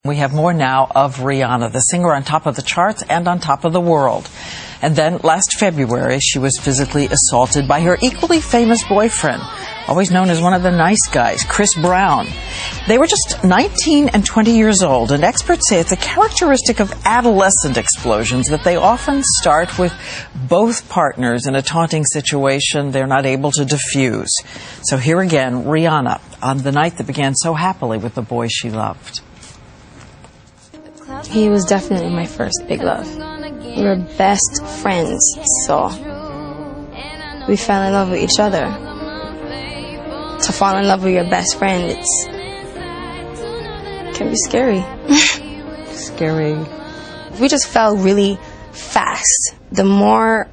We have more now of Rihanna, the singer on top of the charts and on top of the world. And then last February, she was physically assaulted by her equally famous boyfriend, always known as one of the nice guys, Chris Brown. They were just 19 and 20 years old, and experts say it's a characteristic of adolescent explosions that they often start with both partners in a taunting situation they're not able to diffuse. So here again, Rihanna, on the night that began so happily with the boy she loved. He was definitely my first big love. We were best friends, so we fell in love with each other. To fall in love with your best friend, it can be scary. Scary. We just fell really fast. The more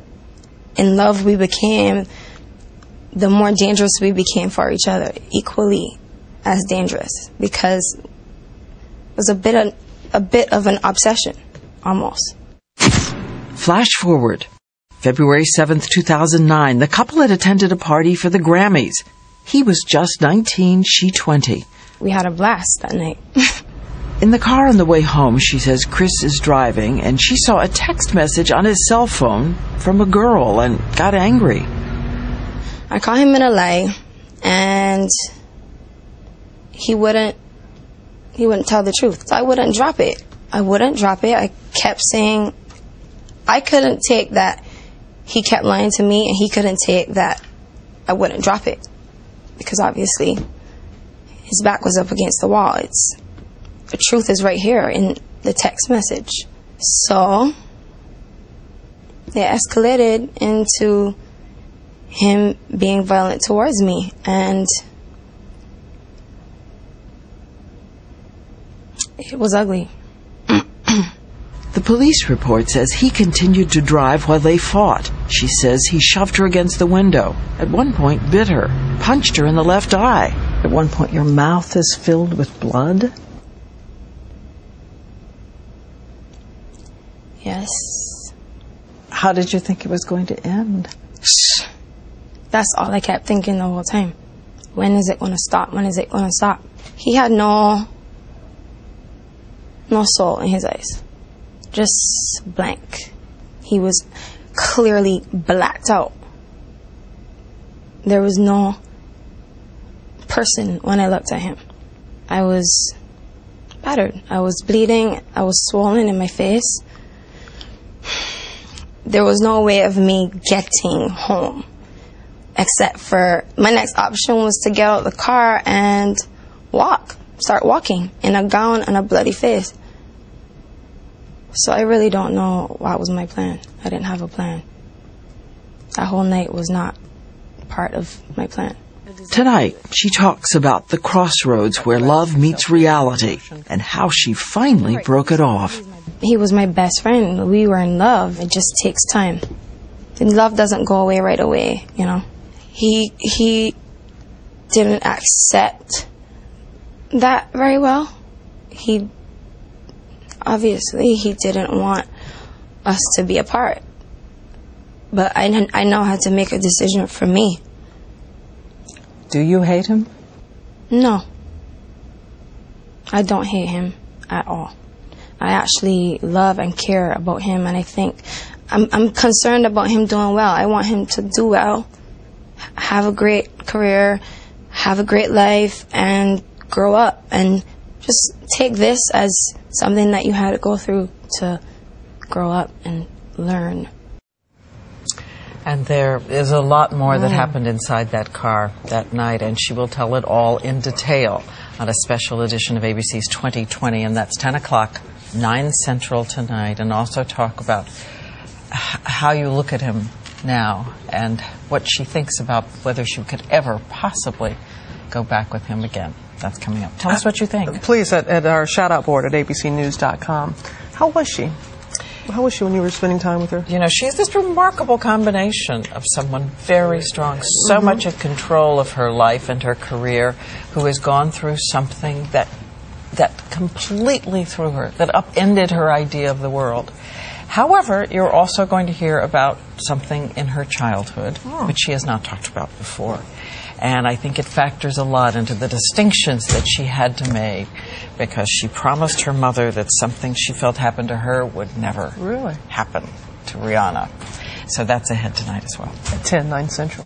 in love we became, the more dangerous we became for each other, equally as dangerous, because it was a bit of an obsession, almost. Flash forward. February 7th, 2009, the couple had attended a party for the Grammys. He was just 19, she 20. We had a blast that night. In the car on the way home, she says Chris is driving, and she saw a text message on his cell phone from a girl and got angry. I caught him in a lie, and he wouldn't tell the truth. So I wouldn't drop it. I kept saying I couldn't take that he kept lying to me, and he couldn't take that I wouldn't drop it, because obviously his back was up against the wall. The truth is right here in the text message. So it escalated into him being violent towards me, and it was ugly. The police report says he continued to drive while they fought. She says he shoved her against the window. At one point, bit her, punched her in the left eye. At one point, your mouth is filled with blood? Yes. How did you think it was going to end? That's all I kept thinking the whole time. When is it going to stop? When is it going to stop? He had no soul in his eyes. Just blank. He was clearly blacked out. There was no person when I looked at him. I was battered. I was bleeding. I was swollen in my face. There was no way of me getting home, except for my next option was to get out of the car and start walking in a gown and a bloody face. So I really don't know what was my plan. I didn't have a plan. That whole night was not part of my plan. Tonight, she talks about the crossroads where love meets reality and how she finally broke it off. He was my best friend. We were in love. It just takes time. And love doesn't go away right away, you know. He didn't accept that very well. Obviously, he didn't want us to be apart. But I know how to make a decision for me. Do you hate him? No. I don't hate him at all. I actually love and care about him, and I think I'm concerned about him doing well. I want him to do well, have a great career, have a great life, and grow up, and just take this as something that you had to go through to grow up and learn. And there is a lot more that happened inside that car that night, and she will tell it all in detail on a special edition of ABC's 2020, and that's 10 o'clock, 9 Central tonight, and also talk about how you look at him now and what she thinks about whether she could ever possibly go back with him again. That's coming up. Tell us what you think. Please, at our shout-out board at abcnews.com. How was she? How was she when you were spending time with her? You know, she's this remarkable combination of someone very strong, so much in control of her life and her career, who has gone through something that completely threw her, that upended her idea of the world. However, you're also going to hear about something in her childhood, which she has not talked about before. And I think it factors a lot into the distinctions that she had to make, because she promised her mother that something she felt happened to her would never happen to Rihanna. So that's ahead tonight as well. At 10, 9 Central.